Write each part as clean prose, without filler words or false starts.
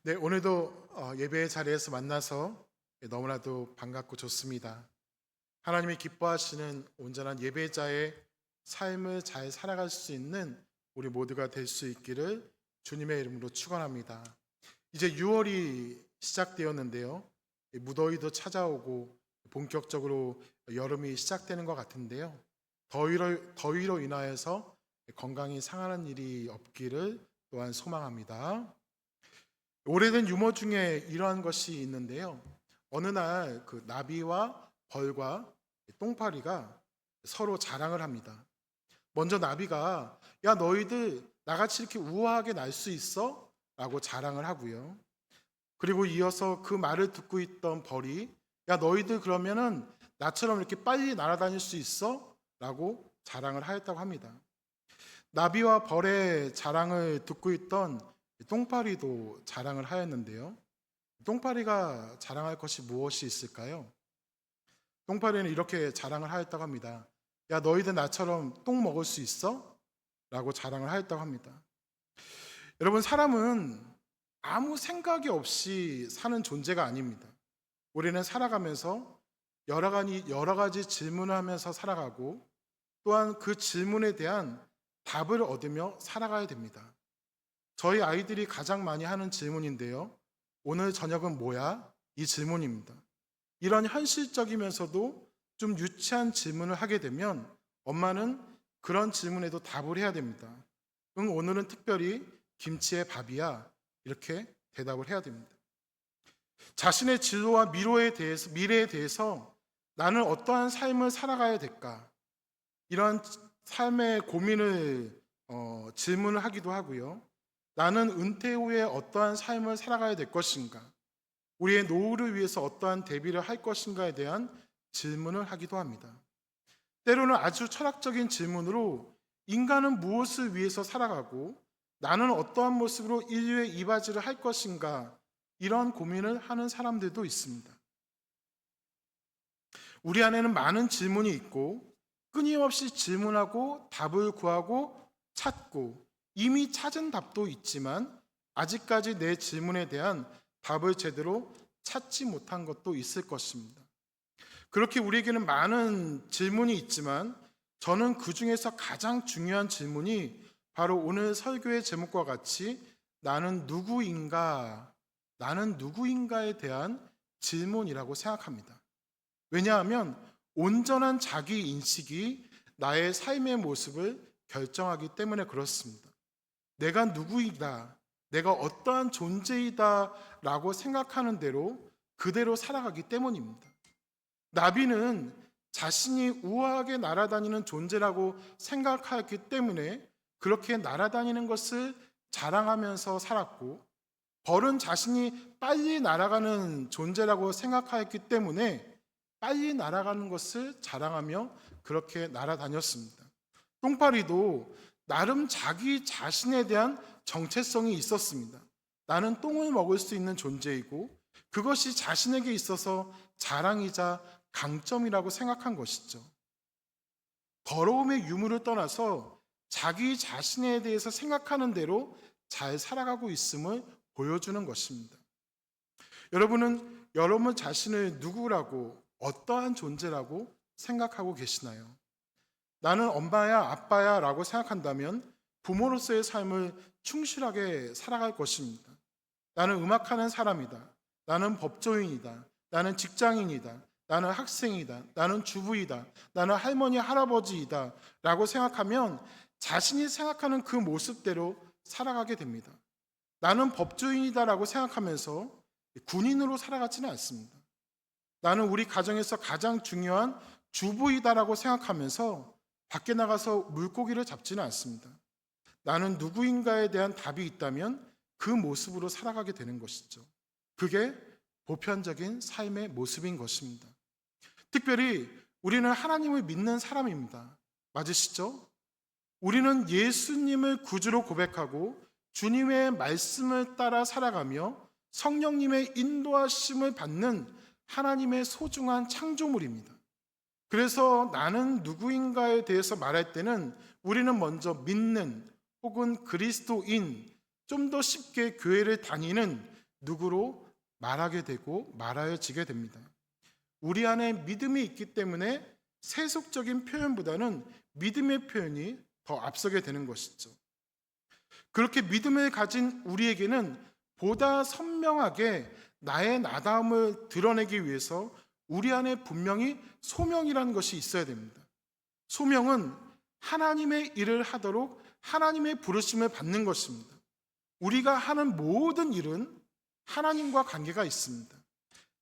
네, 오늘도 예배의 자리에서 만나서 너무나도 반갑고 좋습니다. 하나님이 기뻐하시는 온전한 예배자의 삶을 잘 살아갈 수 있는 우리 모두가 될 수 있기를 주님의 이름으로 축원합니다. 이제 6월이 시작되었는데요. 무더위도 찾아오고 본격적으로 여름이 시작되는 것 같은데요. 더위로 인하여서 건강이 상하는 일이 없기를 또한 소망합니다. 오래된 유머 중에 이러한 것이 있는데요. 어느 날 그 나비와 벌과 똥파리가 서로 자랑을 합니다. 먼저 나비가 야 너희들 나같이 이렇게 우아하게 날 수 있어? 라고 자랑을 하고요. 그리고 이어서 그 말을 듣고 있던 벌이 야 너희들 그러면은 나처럼 이렇게 빨리 날아다닐 수 있어? 라고 자랑을 하였다고 합니다. 나비와 벌의 자랑을 듣고 있던 똥파리도 자랑을 하였는데요. 똥파리가 자랑할 것이 무엇이 있을까요? 똥파리는 이렇게 자랑을 하였다고 합니다. 야 너희들 나처럼 똥 먹을 수 있어? 라고 자랑을 하였다고 합니다. 여러분, 사람은 아무 생각이 없이 사는 존재가 아닙니다. 우리는 살아가면서 여러 가지 질문을 하면서 살아가고 또한 그 질문에 대한 답을 얻으며 살아가야 됩니다. 저희 아이들이 가장 많이 하는 질문인데요. 오늘 저녁은 뭐야? 이 질문입니다. 이런 현실적이면서도 좀 유치한 질문을 하게 되면 엄마는 그런 질문에도 답을 해야 됩니다. 응, 오늘은 특별히 김치에 밥이야. 이렇게 대답을 해야 됩니다. 자신의 진로와 미래에 대해서 나는 어떠한 삶을 살아가야 될까? 이런 삶의 고민을 질문을 하기도 하고요. 나는 은퇴 후에 어떠한 삶을 살아가야 될 것인가? 우리의 노후를 위해서 어떠한 대비를 할 것인가에 대한 질문을 하기도 합니다. 때로는 아주 철학적인 질문으로 인간은 무엇을 위해서 살아가고 나는 어떠한 모습으로 인류의 이바지를 할 것인가? 이런 고민을 하는 사람들도 있습니다. 우리 안에는 많은 질문이 있고 끊임없이 질문하고 답을 구하고 찾고 이미 찾은 답도 있지만 아직까지 내 질문에 대한 답을 제대로 찾지 못한 것도 있을 것입니다. 그렇게 우리에게는 많은 질문이 있지만 저는 그 중에서 가장 중요한 질문이 바로 오늘 설교의 제목과 같이 나는 누구인가에 대한 질문이라고 생각합니다. 왜냐하면 온전한 자기 인식이 나의 삶의 모습을 결정하기 때문에 그렇습니다. 내가 누구이다, 내가 어떠한 존재이다 라고 생각하는 대로 그대로 살아가기 때문입니다. 나비는 자신이 우아하게 날아다니는 존재라고 생각하기 때문에 그렇게 날아다니는 것을 자랑하면서 살았고, 벌은 자신이 빨리 날아가는 존재라고 생각하였기 때문에 빨리 날아가는 것을 자랑하며 그렇게 날아다녔습니다. 똥파리도 나름 자기 자신에 대한 정체성이 있었습니다. 나는 똥을 먹을 수 있는 존재이고 그것이 자신에게 있어서 자랑이자 강점이라고 생각한 것이죠. 더러움의 유무를 떠나서 자기 자신에 대해서 생각하는 대로 잘 살아가고 있음을 보여주는 것입니다. 여러분은 여러분 자신을 누구라고 어떠한 존재라고 생각하고 계시나요? 나는 엄마야 아빠야 라고 생각한다면 부모로서의 삶을 충실하게 살아갈 것입니다. 나는 음악하는 사람이다. 나는 법조인이다. 나는 직장인이다. 나는 학생이다. 나는 주부이다. 나는 할머니 할아버지이다 라고 생각하면 자신이 생각하는 그 모습대로 살아가게 됩니다. 나는 법조인이다 라고 생각하면서 군인으로 살아가지는 않습니다. 나는 우리 가정에서 가장 중요한 주부이다라고 생각하면서 밖에 나가서 물고기를 잡지는 않습니다. 나는 누구인가에 대한 답이 있다면 그 모습으로 살아가게 되는 것이죠. 그게 보편적인 삶의 모습인 것입니다. 특별히 우리는 하나님을 믿는 사람입니다. 맞으시죠? 우리는 예수님을 구주로 고백하고 주님의 말씀을 따라 살아가며 성령님의 인도하심을 받는 하나님의 소중한 창조물입니다. 그래서 나는 누구인가에 대해서 말할 때는 우리는 먼저 믿는 혹은 그리스도인, 좀 더 쉽게 교회를 다니는 누구로 말하게 되고 말하여지게 됩니다. 우리 안에 믿음이 있기 때문에 세속적인 표현보다는 믿음의 표현이 더 앞서게 되는 것이죠. 그렇게 믿음을 가진 우리에게는 보다 선명하게 나의 나다움을 드러내기 위해서 우리 안에 분명히 소명이라는 것이 있어야 됩니다. 소명은 하나님의 일을 하도록 하나님의 부르심을 받는 것입니다. 우리가 하는 모든 일은 하나님과 관계가 있습니다.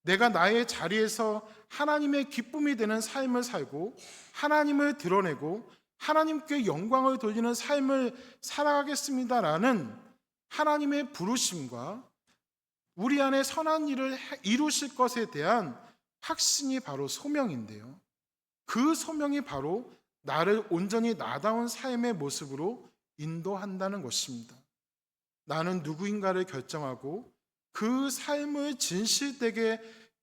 내가 나의 자리에서 하나님의 기쁨이 되는 삶을 살고 하나님을 드러내고 하나님께 영광을 돌리는 삶을 살아가겠습니다라는 하나님의 부르심과 우리 안에 선한 일을 이루실 것에 대한 확신이 바로 소명인데요. 그 소명이 바로 나를 온전히 나다운 삶의 모습으로 인도한다는 것입니다. 나는 누구인가를 결정하고 그 삶을 진실되게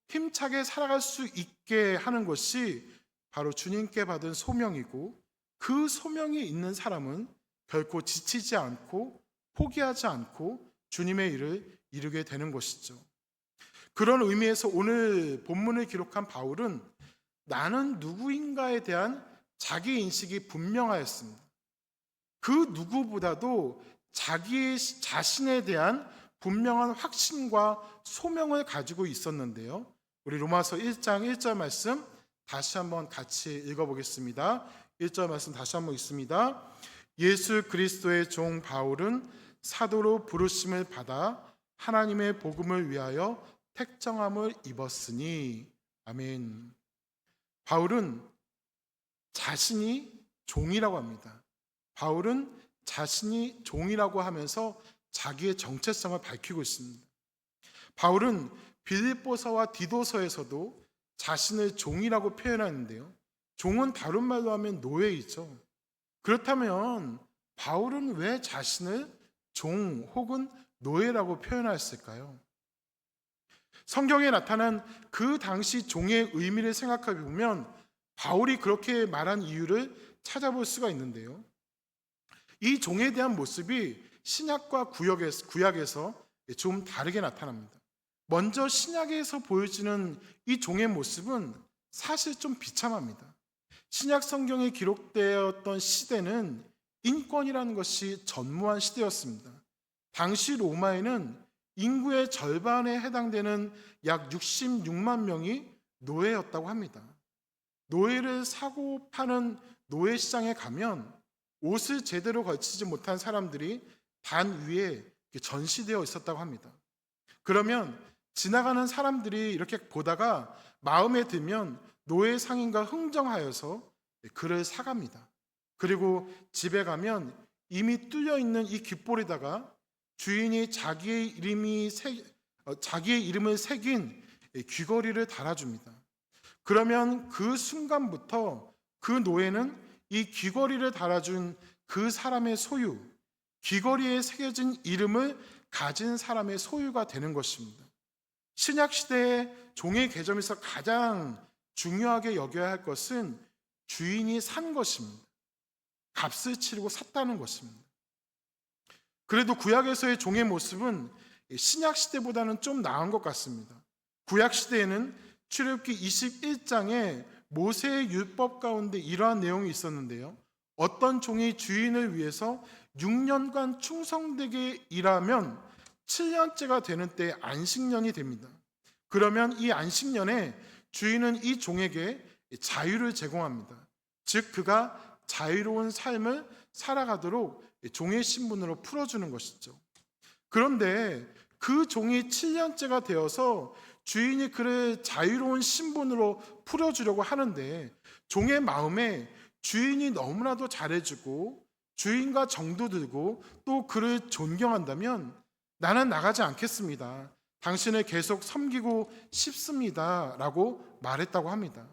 힘차게 살아갈 수 있게 하는 것이 바로 주님께 받은 소명이고, 그 소명이 있는 사람은 결코 지치지 않고 포기하지 않고 주님의 일을 이루게 되는 것이죠. 그런 의미에서 오늘 본문을 기록한 바울은 나는 누구인가에 대한 자기 인식이 분명하였습니다. 그 누구보다도 자기 자신에 대한 분명한 확신과 소명을 가지고 있었는데요. 우리 로마서 1장 1절 말씀 다시 한번 같이 읽어보겠습니다. 1절 말씀 다시 한번 읽습니다. 예수 그리스도의 종 바울은 사도로 부르심을 받아 하나님의 복음을 위하여 택정함을 입었으니. 아멘. 바울은 자신이 종이라고 합니다. 바울은 자신이 종이라고 하면서 자기의 정체성을 밝히고 있습니다. 바울은 빌립보서와 디도서에서도 자신을 종이라고 표현하는데요. 종은 다른 말로 하면 노예이죠. 그렇다면 바울은 왜 자신을 종 혹은 노예라고 표현하였을까요? 성경에 나타난 그 당시 종의 의미를 생각해 보면 바울이 그렇게 말한 이유를 찾아볼 수가 있는데요. 이 종에 대한 모습이 신약과 구약에서 좀 다르게 나타납니다. 먼저 신약에서 보여지는 이 종의 모습은 사실 좀 비참합니다. 신약 성경에 기록되었던 시대는 인권이라는 것이 전무한 시대였습니다. 당시 로마에는 인구의 절반에 해당되는 약 66만 명이 노예였다고 합니다. 노예를 사고 파는 노예 시장에 가면 옷을 제대로 걸치지 못한 사람들이 단 위에 전시되어 있었다고 합니다. 그러면 지나가는 사람들이 이렇게 보다가 마음에 들면 노예 상인과 흥정하여서 그를 사갑니다. 그리고 집에 가면 이미 뚫려 있는 이 귓볼에다가 주인이 자기의 이름을 새긴 귀걸이를 달아줍니다. 그러면 그 순간부터 그 노예는 이 귀걸이를 달아준 그 사람의 소유, 귀걸이에 새겨진 이름을 가진 사람의 소유가 되는 것입니다. 신약 시대의 종의 개념에서 가장 중요하게 여겨야 할 것은 주인이 산 것입니다. 값을 치르고 샀다는 것입니다. 그래도 구약에서의 종의 모습은 신약 시대보다는 좀 나은 것 같습니다. 구약 시대에는 출애굽기 21장에 모세의 율법 가운데 이러한 내용이 있었는데요. 어떤 종이 주인을 위해서 6년간 충성되게 일하면 7년째가 되는 때 안식년이 됩니다. 그러면 이 안식년에 주인은 이 종에게 자유를 제공합니다. 즉 그가 자유로운 삶을 살아가도록 종의 신분으로 풀어주는 것이죠. 그런데 그 종이 7년째가 되어서 주인이 그를 자유로운 신분으로 풀어주려고 하는데 종의 마음에 주인이 너무나도 잘해주고 주인과 정도 들고 또 그를 존경한다면 나는 나가지 않겠습니다. 당신을 계속 섬기고 싶습니다. 라고 말했다고 합니다.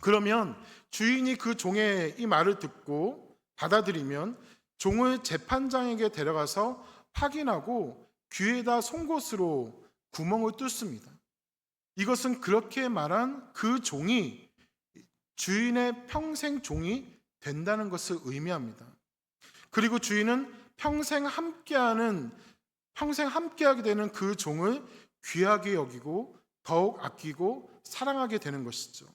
그러면 주인이 그 종의 이 말을 듣고 받아들이면 종을 재판장에게 데려가서 확인하고 귀에다 송곳으로 구멍을 뚫습니다. 이것은 그렇게 말한 그 종이 주인의 평생 종이 된다는 것을 의미합니다. 그리고 주인은 평생 평생 함께하게 되는 그 종을 귀하게 여기고 더욱 아끼고 사랑하게 되는 것이죠.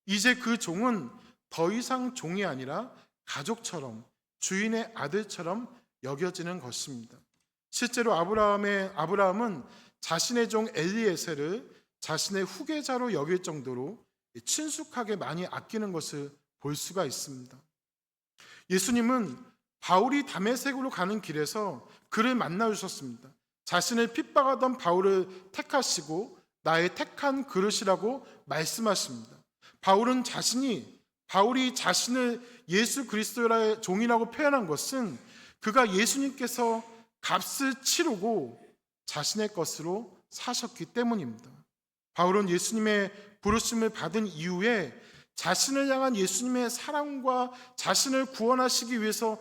이제 그 종은 더 이상 종이 아니라 가족처럼, 주인의 아들처럼 여겨지는 것입니다. 실제로 아브라함은 자신의 종 엘리에셀을 자신의 후계자로 여길 정도로 친숙하게 많이 아끼는 것을 볼 수가 있습니다. 예수님은 바울이 다메섹으로 가는 길에서 그를 만나 주셨습니다. 자신을 핍박하던 바울을 택하시고 나의 택한 그릇이라고 말씀하십니다. 바울이 자신을 예수 그리스도의 종이라고 표현한 것은 그가 예수님께서 값을 치르고 자신의 것으로 사셨기 때문입니다. 바울은 예수님의 부르심을 받은 이후에 자신을 향한 예수님의 사랑과 자신을 구원하시기 위한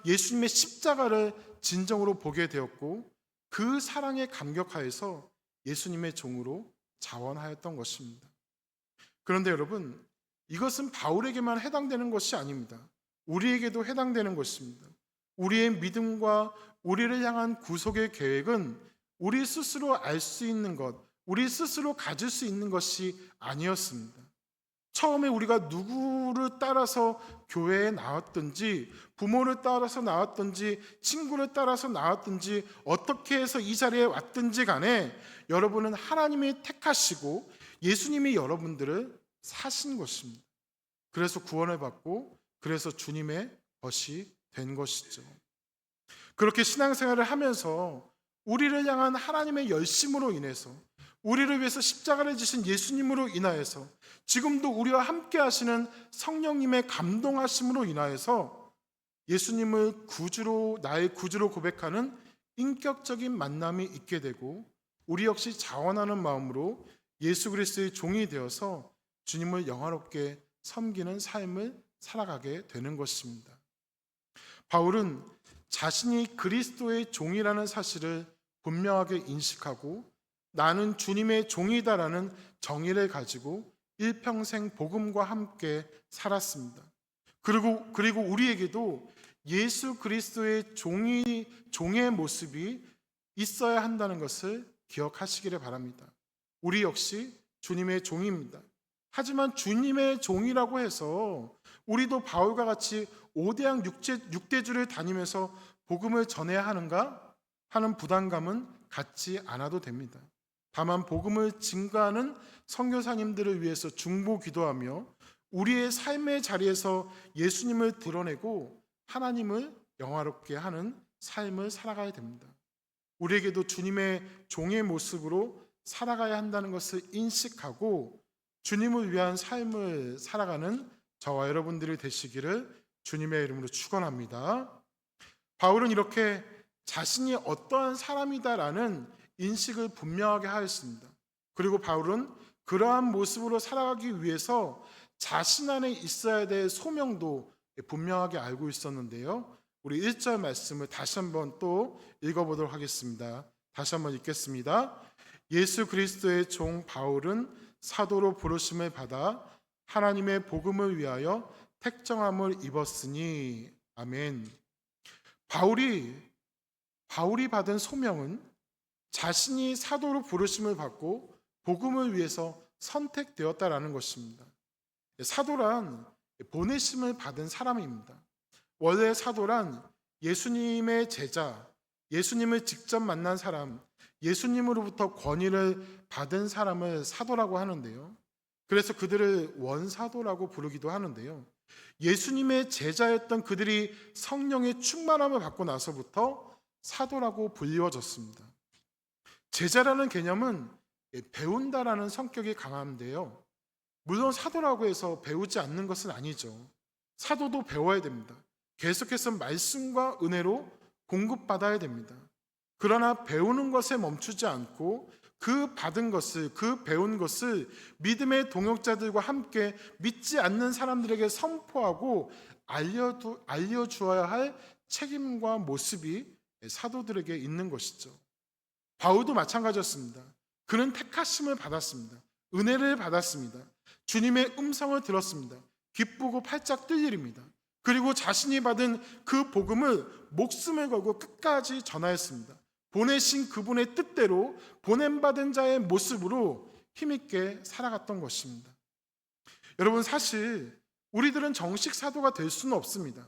예수님의 십자가를 진정으로 보게 되었고 그 사랑에 감격하여서 예수님의 종으로 자원하였던 것입니다. 그런데 여러분, 이것은 바울에게만 해당되는 것이 아닙니다. 우리에게도 해당되는 것입니다. 우리의 믿음과 우리를 향한 구속의 계획은 우리 스스로 알 수 있는 것, 우리 스스로 가질 수 있는 것이 아니었습니다. 처음에 우리가 누구를 따라서 교회에 나왔든지, 부모를 따라서 나왔든지, 친구를 따라서 나왔든지, 어떻게 해서 이 자리에 왔든지 간에 여러분은 하나님이 택하시고 예수님이 여러분들을 사신 것입니다. 그래서 구원을 받고 그래서 주님의 것이 된 것이죠. 그렇게 신앙생활을 하면서 우리를 향한 하나님의 열심으로 인해서, 우리를 위해서 십자가를 지신 예수님으로 인하여서, 지금도 우리와 함께 하시는 성령님의 감동하심으로 인하여서 예수님을 나의 구주로 고백하는 인격적인 만남이 있게 되고 우리 역시 자원하는 마음으로 예수 그리스도의 종이 되어서 주님을 영화롭게 섬기는 삶을 살아가게 되는 것입니다. 바울은 자신이 그리스도의 종이라는 사실을 분명하게 인식하고 나는 주님의 종이다라는 정의를 가지고 일평생 복음과 함께 살았습니다. 그리고 우리에게도 예수 그리스도의 종의 모습이 있어야 한다는 것을 기억하시기를 바랍니다. 우리 역시 주님의 종입니다. 하지만 주님의 종이라고 해서 우리도 바울과 같이 5대양 6대주를 다니면서 복음을 전해야 하는가 하는 부담감은 갖지 않아도 됩니다. 다만 복음을 증거하는 선교사님들을 위해서 중보 기도하며 우리의 삶의 자리에서 예수님을 드러내고 하나님을 영화롭게 하는 삶을 살아가야 됩니다. 우리에게도 주님의 종의 모습으로 살아가야 한다는 것을 인식하고 주님을 위한 삶을 살아가는 저와 여러분들이 되시기를 주님의 이름으로 축원합니다. 바울은 이렇게 자신이 어떠한 사람이다라는 인식을 분명하게 하였습니다. 그리고 바울은 그러한 모습으로 살아가기 위해서 자신 안에 있어야 될 소명도 분명하게 알고 있었는데요. 우리 1절 말씀을 다시 한번 또 읽어보도록 하겠습니다. 다시 한번 읽겠습니다. 예수 그리스도의 종 바울은 사도로 부르심을 받아 하나님의 복음을 위하여 택정함을 입었으니. 아멘. 바울이 받은 소명은 자신이 사도로 부르심을 받고 복음을 위해서 선택되었다라는 것입니다. 사도란 보내심을 받은 사람입니다. 원래 사도란 예수님의 제자, 예수님을 직접 만난 사람, 예수님으로부터 권위를 받은 사람을 사도라고 하는데요. 그래서 그들을 원사도라고 부르기도 하는데요. 예수님의 제자였던 그들이 성령의 충만함을 받고 나서부터 사도라고 불리워졌습니다. 제자라는 개념은 배운다라는 성격이 강한데요. 물론 사도라고 해서 배우지 않는 것은 아니죠. 사도도 배워야 됩니다. 계속해서 말씀과 은혜로 공급받아야 됩니다. 그러나 배우는 것에 멈추지 않고 그 받은 것을, 그 배운 것을 믿음의 동역자들과 함께 믿지 않는 사람들에게 선포하고 알려주어야 할 책임과 모습이 사도들에게 있는 것이죠. 바울도 마찬가지였습니다. 그는 택하심을 받았습니다. 은혜를 받았습니다. 주님의 음성을 들었습니다. 기쁘고 팔짝 뛸 일입니다. 그리고 자신이 받은 그 복음을 목숨을 걸고 끝까지 전하였습니다. 보내신 그분의 뜻대로 보냄받은 자의 모습으로 힘있게 살아갔던 것입니다. 여러분, 사실 우리들은 정식 사도가 될 수는 없습니다.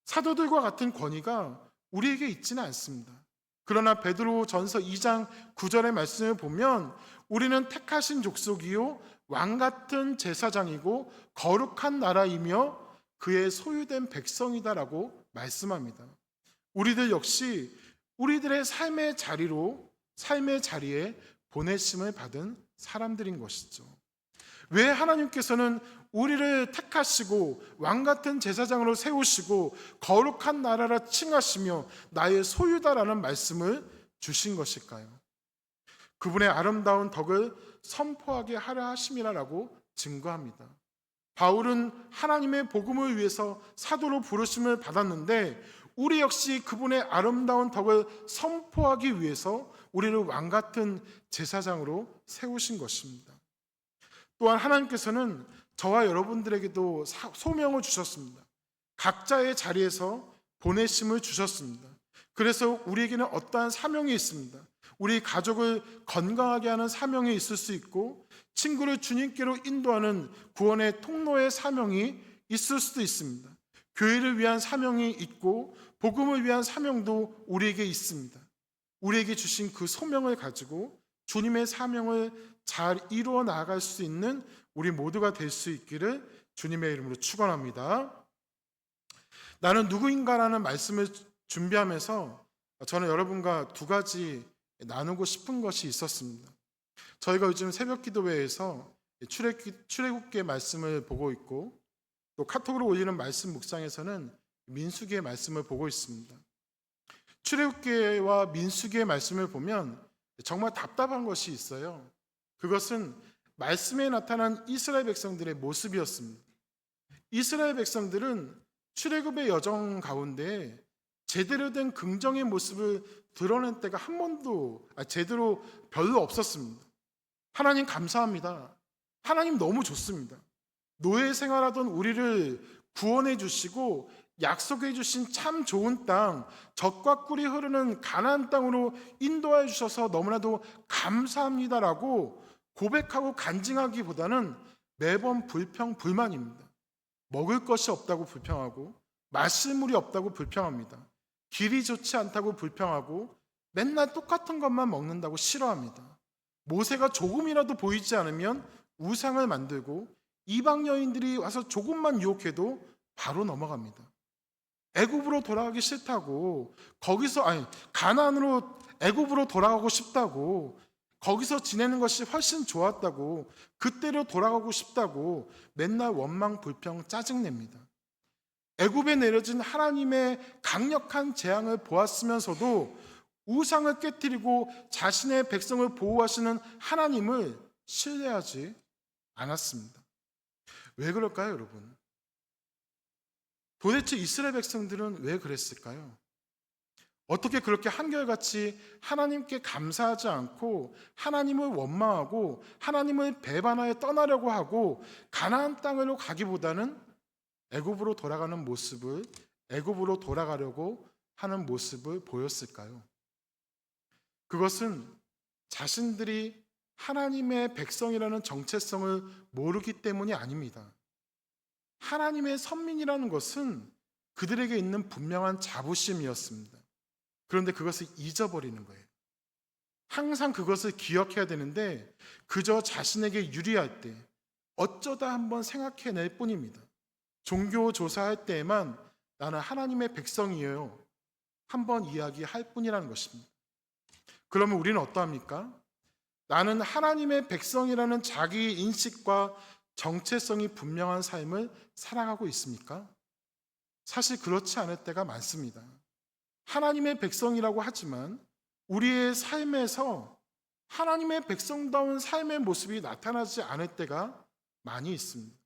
사도들과 같은 권위가 우리에게 있지는 않습니다. 그러나 베드로 전서 2장 9절의 말씀을 보면 우리는 택하신 족속이요 왕 같은 제사장이고 거룩한 나라이며 그의 소유된 백성이다라고 말씀합니다. 우리들 역시 우리들의 삶의 자리에 보내심을 받은 사람들인 것이죠. 왜 하나님께서는 우리를 택하시고 왕 같은 제사장으로 세우시고 거룩한 나라라 칭하시며 나의 소유다라는 말씀을 주신 것일까요? 그분의 아름다운 덕을 선포하게 하려 하심이라고 증거합니다. 바울은 하나님의 복음을 위해서 사도로 부르심을 받았는데 우리 역시 그분의 아름다운 덕을 선포하기 위해서 우리를 왕 같은 제사장으로 세우신 것입니다. 또한 하나님께서는 저와 여러분들에게도 소명을 주셨습니다. 각자의 자리에서 보내심을 주셨습니다. 그래서 우리에게는 어떠한 사명이 있습니다. 우리 가족을 건강하게 하는 사명이 있을 수 있고 친구를 주님께로 인도하는 구원의 통로의 사명이 있을 수도 있습니다. 교회를 위한 사명이 있고 복음을 위한 사명도 우리에게 있습니다. 우리에게 주신 그 소명을 가지고 주님의 사명을 잘 이루어 나아갈 수 있는 우리 모두가 될 수 있기를 주님의 이름으로 축원합니다. 나는 누구인가라는 말씀을 준비하면서 저는 여러분과 두 가지 나누고 싶은 것이 있었습니다. 저희가 요즘 새벽 기도회에서 출애굽기의 말씀을 보고 있고 또 카톡으로 올리는 말씀 묵상에서는 민수기의 말씀을 보고 있습니다. 출애굽기와 민수기의 말씀을 보면 정말 답답한 것이 있어요. 그것은 말씀에 나타난 이스라엘 백성들의 모습이었습니다. 이스라엘 백성들은 출애굽의 여정 가운데 제대로 된 긍정의 모습을 드러낸 때가 한 번도 제대로 별로 없었습니다. 하나님 감사합니다. 하나님 너무 좋습니다. 노예 생활하던 우리를 구원해 주시고 약속해 주신 참 좋은 땅, 젖과 꿀이 흐르는 가나안 땅으로 인도해 주셔서 너무나도 감사합니다라고 고백하고 간증하기보다는 매번 불평불만입니다. 먹을 것이 없다고 불평하고 마실 물이 없다고 불평합니다. 길이 좋지 않다고 불평하고 맨날 똑같은 것만 먹는다고 싫어합니다. 모세가 조금이라도 보이지 않으면 우상을 만들고 이방 여인들이 와서 조금만 유혹해도 바로 넘어갑니다. 애굽으로 돌아가기 싫다고 가나안으로 애굽으로 돌아가고 싶다고 거기서 지내는 것이 훨씬 좋았다고 그때로 돌아가고 싶다고 맨날 원망 불평 짜증냅니다. 애굽에 내려진 하나님의 강력한 재앙을 보았으면서도 우상을 깨뜨리고 자신의 백성을 보호하시는 하나님을 신뢰하지 않았습니다. 왜 그럴까요, 여러분? 도대체 이스라엘 백성들은 왜 그랬을까요? 어떻게 그렇게 한결같이 하나님께 감사하지 않고 하나님을 원망하고 하나님을 배반하여 떠나려고 하고 가나안 땅으로 가기보다는 애굽으로 돌아가는 모습을 애굽으로 돌아가려고 하는 모습을 보였을까요? 그것은 자신들이 하나님의 백성이라는 정체성을 모르기 때문이 아닙니다. 하나님의 선민이라는 것은 그들에게 있는 분명한 자부심이었습니다. 그런데 그것을 잊어버리는 거예요. 항상 그것을 기억해야 되는데 그저 자신에게 유리할 때 어쩌다 한번 생각해낼 뿐입니다. 종교 조사할 때에만 나는 하나님의 백성이에요. 한번 이야기할 뿐이라는 것입니다. 그러면 우리는 어떠합니까? 나는 하나님의 백성이라는 자기 인식과 정체성이 분명한 삶을 살아가고 있습니까? 사실 그렇지 않을 때가 많습니다. 하나님의 백성이라고 하지만 우리의 삶에서 하나님의 백성다운 삶의 모습이 나타나지 않을 때가 많이 있습니다.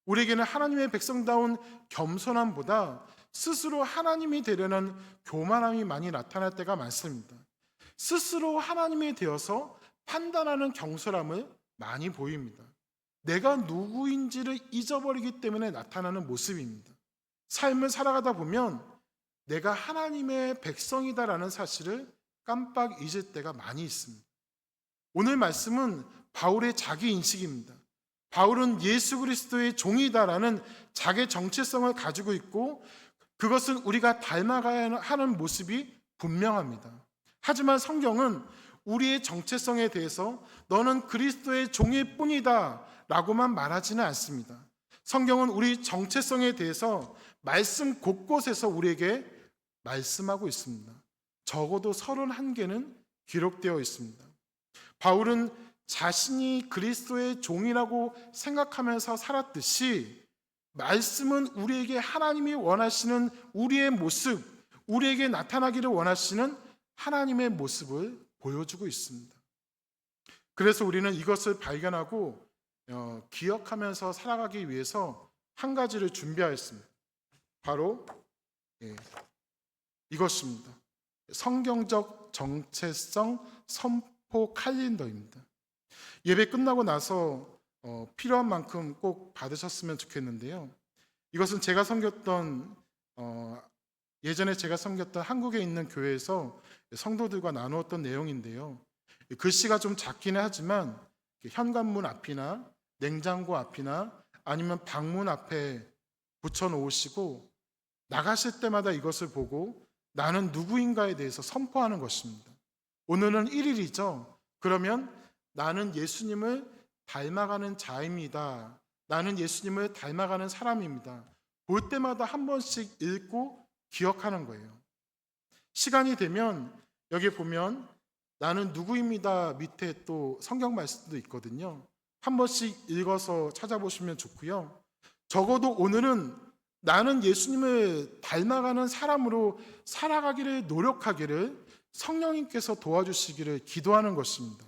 우리에게는 하나님의 백성다운 겸손함보다 스스로 하나님이 되려는 교만함이 많이 나타날 때가 많습니다. 스스로 하나님이 되어서 판단하는 경솔함을 많이 보입니다. 내가 누구인지를 잊어버리기 때문에 나타나는 모습입니다. 삶을 살아가다 보면 내가 하나님의 백성이다라는 사실을 깜빡 잊을 때가 많이 있습니다. 오늘 말씀은 바울의 자기 인식입니다. 바울은 예수 그리스도의 종이다라는 자기 정체성을 가지고 있고 그것은 우리가 닮아가야 하는 모습이 분명합니다. 하지만 성경은 우리의 정체성에 대해서 너는 그리스도의 종일 뿐이다 라고만 말하지는 않습니다. 성경은 우리 정체성에 대해서 말씀 곳곳에서 우리에게 말씀하고 있습니다. 적어도 31개는 기록되어 있습니다. 바울은 자신이 그리스도의 종이라고 생각하면서 살았듯이 말씀은 우리에게 하나님이 원하시는 우리의 모습, 우리에게 나타나기를 원하시는 하나님의 모습을 보여주고 있습니다. 그래서 우리는 이것을 발견하고 기억하면서 살아가기 위해서 한 가지를 준비하였습니다. 바로 이것입니다. 성경적 정체성 선포 칼린더입니다. 예배 끝나고 나서 필요한 만큼 꼭 받으셨으면 좋겠는데요. 이것은 예전에 제가 섬겼던 한국에 있는 교회에서 성도들과 나누었던 내용인데요. 글씨가 좀 작기는 하지만 현관문 앞이나 냉장고 앞이나 아니면 방문 앞에 붙여놓으시고 나가실 때마다 이것을 보고 나는 누구인가에 대해서 선포하는 것입니다. 오늘은 1일이죠. 그러면 나는 예수님을 닮아가는 자입니다. 나는 예수님을 닮아가는 사람입니다. 볼 때마다 한 번씩 읽고 기억하는 거예요. 시간이 되면 여기 보면 나는 누구입니다 밑에 또 성경 말씀도 있거든요. 한 번씩 읽어서 찾아보시면 좋고요. 적어도 오늘은 나는 예수님을 닮아가는 사람으로 살아가기를 노력하기를 성령님께서 도와주시기를 기도하는 것입니다.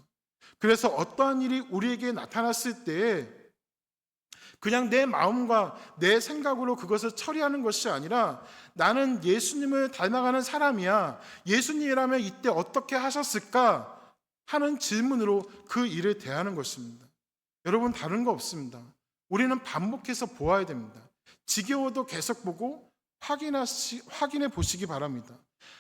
그래서 어떠한 일이 우리에게 나타났을 때에 그냥 내 마음과 내 생각으로 그것을 처리하는 것이 아니라 나는 예수님을 닮아가는 사람이야. 예수님이라면 이때 어떻게 하셨을까 하는 질문으로 그 일을 대하는 것입니다. 여러분 다른 거 없습니다. 우리는 반복해서 보아야 됩니다. 지겨워도 계속 보고 확인해 보시기 바랍니다.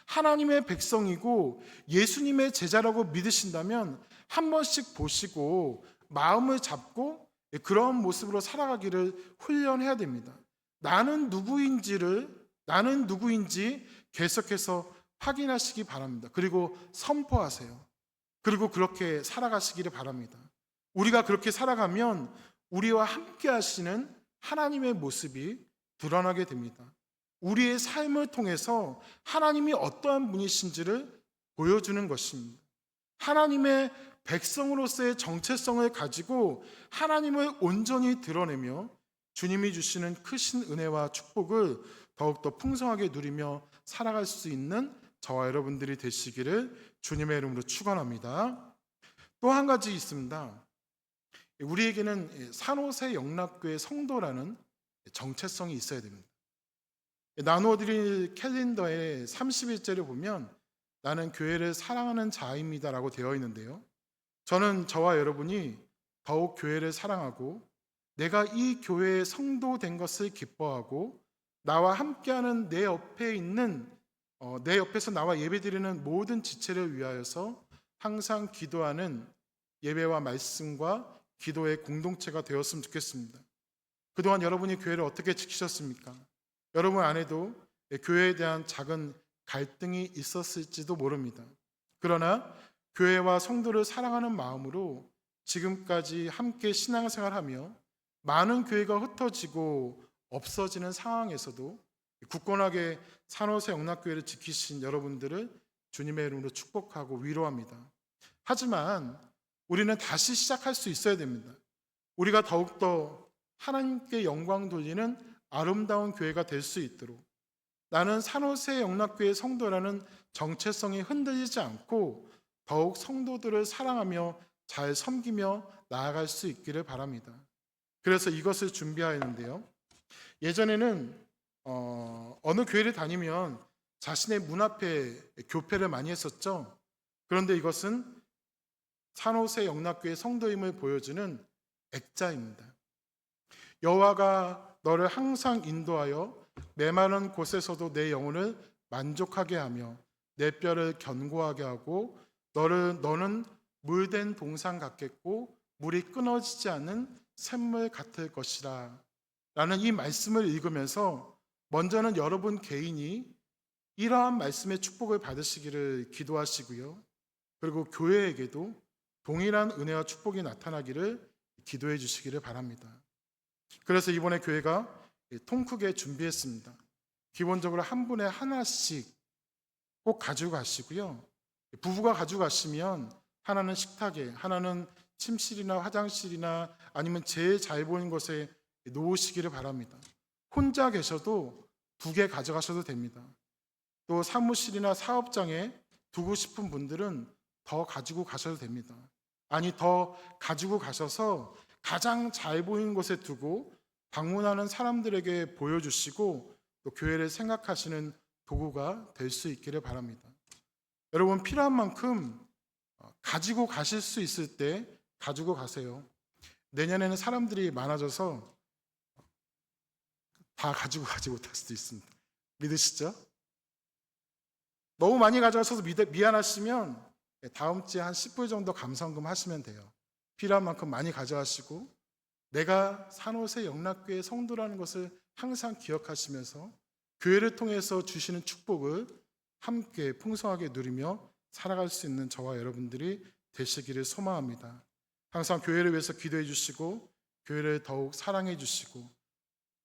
하나님의 백성이고 예수님의 제자라고 믿으신다면 한 번씩 보시고 마음을 잡고 그런 모습으로 살아가기를 훈련해야 됩니다. 나는 누구인지 계속해서 확인하시기 바랍니다. 그리고 선포하세요. 그리고 그렇게 살아가시기를 바랍니다. 우리가 그렇게 살아가면 우리와 함께 하시는 하나님의 모습이 드러나게 됩니다. 우리의 삶을 통해서 하나님이 어떠한 분이신지를 보여주는 것입니다. 하나님의 백성으로서의 정체성을 가지고 하나님을 온전히 드러내며 주님이 주시는 크신 은혜와 축복을 더욱더 풍성하게 누리며 살아갈 수 있는 저와 여러분들이 되시기를 주님의 이름으로 축원합니다. 또 한 가지 있습니다. 우리에게는 산호세 영락교회 성도라는 정체성이 있어야 됩니다. 나누어드릴 캘린더의 30일째를 보면 나는 교회를 사랑하는 자입니다라고 되어 있는데요. 저는 저와 여러분이 더욱 교회를 사랑하고 내가 이 교회의 성도 된 것을 기뻐하고 나와 함께하는 내 옆에서 나와 예배드리는 모든 지체를 위하여서 항상 기도하는 예배와 말씀과 기도의 공동체가 되었으면 좋겠습니다. 그동안 여러분이 교회를 어떻게 지키셨습니까? 여러분 안에도 교회에 대한 작은 갈등이 있었을지도 모릅니다. 그러나 교회와 성도를 사랑하는 마음으로 지금까지 함께 신앙생활하며 많은 교회가 흩어지고 없어지는 상황에서도 굳건하게 산호세 영락교회를 지키신 여러분들을 주님의 이름으로 축복하고 위로합니다. 하지만 우리는 다시 시작할 수 있어야 됩니다. 우리가 더욱더 하나님께 영광 돌리는 아름다운 교회가 될 수 있도록 나는 산호세 영락교회 성도라는 정체성이 흔들리지 않고 더욱 성도들을 사랑하며 잘 섬기며 나아갈 수 있기를 바랍니다. 그래서 이것을 준비하였는데요. 예전에는 어느 교회를 다니면 자신의 문 앞에 교패를 많이 했었죠. 그런데 이것은 산호세 영락교회 성도임을 보여주는 액자입니다. 여호와가 너를 항상 인도하여 메마른 곳에서도 내 영혼을 만족하게 하며 내 뼈를 견고하게 하고 너는 물된 동상 같겠고 물이 끊어지지 않는 샘물 같을 것이라 라는 이 말씀을 읽으면서 먼저는 여러분 개인이 이러한 말씀의 축복을 받으시기를 기도하시고요. 그리고 교회에게도 동일한 은혜와 축복이 나타나기를 기도해 주시기를 바랍니다. 그래서 이번에 교회가 통 크게 준비했습니다. 기본적으로 한 분에 하나씩 꼭 가지고 가시고요. 부부가 가지고 가시면 하나는 식탁에, 하나는 침실이나 화장실이나 아니면 제일 잘 보이는 곳에 놓으시기를 바랍니다. 혼자 계셔도 2개 가져가셔도 됩니다. 또 사무실이나 사업장에 두고 싶은 분들은 더 가지고 가셔도 됩니다. 아니, 더 가지고 가셔서 가장 잘 보이는 곳에 두고 방문하는 사람들에게 보여주시고 또 교회를 생각하시는 도구가 될 수 있기를 바랍니다. 여러분, 필요한 만큼 가지고 가실 수 있을 때 가지고 가세요. 내년에는 사람들이 많아져서 다 가지고 가지 못할 수도 있습니다. 믿으시죠? 너무 많이 가져가셔서 미안하시면 다음 주에 한 10불 정도 감성금 하시면 돼요. 필요한 만큼 많이 가져가시고 내가 산호세 영락교회 성도라는 것을 항상 기억하시면서 교회를 통해서 주시는 축복을 함께 풍성하게 누리며 살아갈 수 있는 저와 여러분들이 되시기를 소망합니다. 항상 교회를 위해서 기도해 주시고 교회를 더욱 사랑해 주시고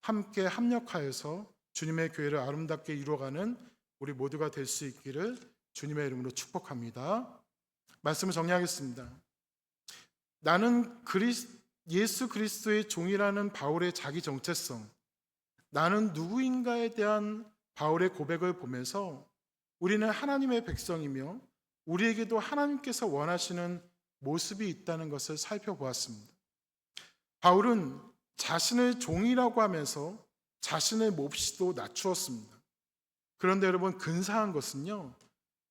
함께 합력하여서 주님의 교회를 아름답게 이루어가는 우리 모두가 될 수 있기를 주님의 이름으로 축복합니다. 말씀을 정리하겠습니다. 나는 예수 그리스도의 종이라는 바울의 자기 정체성, 나는 누구인가에 대한 바울의 고백을 보면서 우리는 하나님의 백성이며 우리에게도 하나님께서 원하시는 모습이 있다는 것을 살펴보았습니다. 바울은 자신을 종이라고 하면서 자신의 몹시도 낮추었습니다. 그런데 여러분, 근사한 것은요,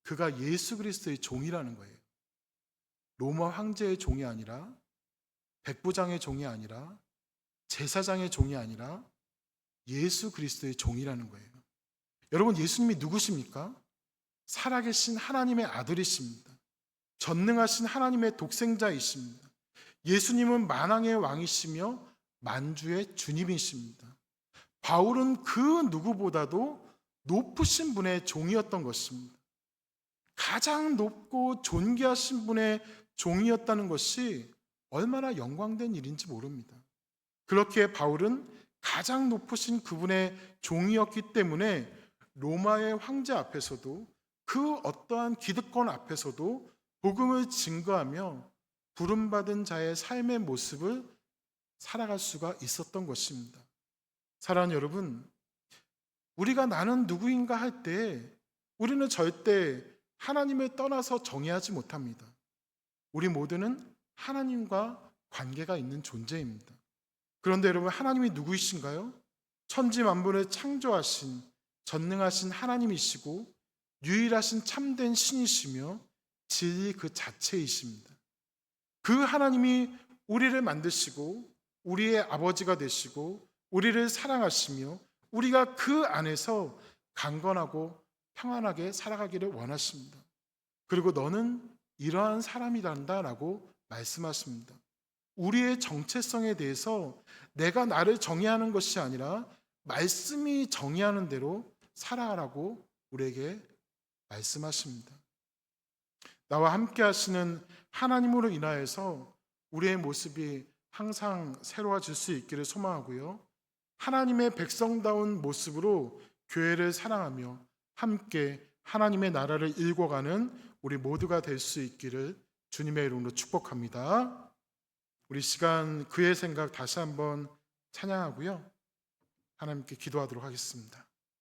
그가 예수 그리스도의 종이라는 거예요. 로마 황제의 종이 아니라, 백부장의 종이 아니라, 제사장의 종이 아니라 예수 그리스도의 종이라는 거예요. 여러분, 예수님이 누구십니까? 살아계신 하나님의 아들이십니다. 전능하신 하나님의 독생자이십니다. 예수님은 만왕의 왕이시며 만주의 주님이십니다. 바울은 그 누구보다도 높으신 분의 종이었던 것입니다. 가장 높고 존귀하신 분의 종이었다는 것이 얼마나 영광된 일인지 모릅니다. 그렇게 바울은 가장 높으신 그분의 종이었기 때문에 로마의 황제 앞에서도 그 어떠한 기득권 앞에서도 복음을 증거하며 부름받은 자의 삶의 모습을 살아갈 수가 있었던 것입니다. 사랑하는 여러분, 우리가 나는 누구인가 할 때 우리는 절대 하나님을 떠나서 정의하지 못합니다. 우리 모두는 하나님과 관계가 있는 존재입니다. 그런데 여러분, 하나님이 누구이신가요? 천지 만물을 창조하신 전능하신 하나님이시고 유일하신 참된 신이시며 진리 그 자체이십니다. 그 하나님이 우리를 만드시고 우리의 아버지가 되시고 우리를 사랑하시며 우리가 그 안에서 강건하고 평안하게 살아가기를 원하십니다. 그리고 너는 이러한 사람이란다라고 말씀하십니다. 우리의 정체성에 대해서 내가 나를 정의하는 것이 아니라 말씀이 정의하는 대로 살아가라고 우리에게 말씀하십니다. 나와 함께 하시는 하나님으로 인하여서 우리의 모습이 항상 새로워질 수 있기를 소망하고요. 하나님의 백성다운 모습으로 교회를 사랑하며 함께 하나님의 나라를 일궈가는 우리 모두가 될 수 있기를 주님의 이름으로 축복합니다. 우리 시간 그의 생각 다시 한번 찬양하고요. 하나님께 기도하도록 하겠습니다.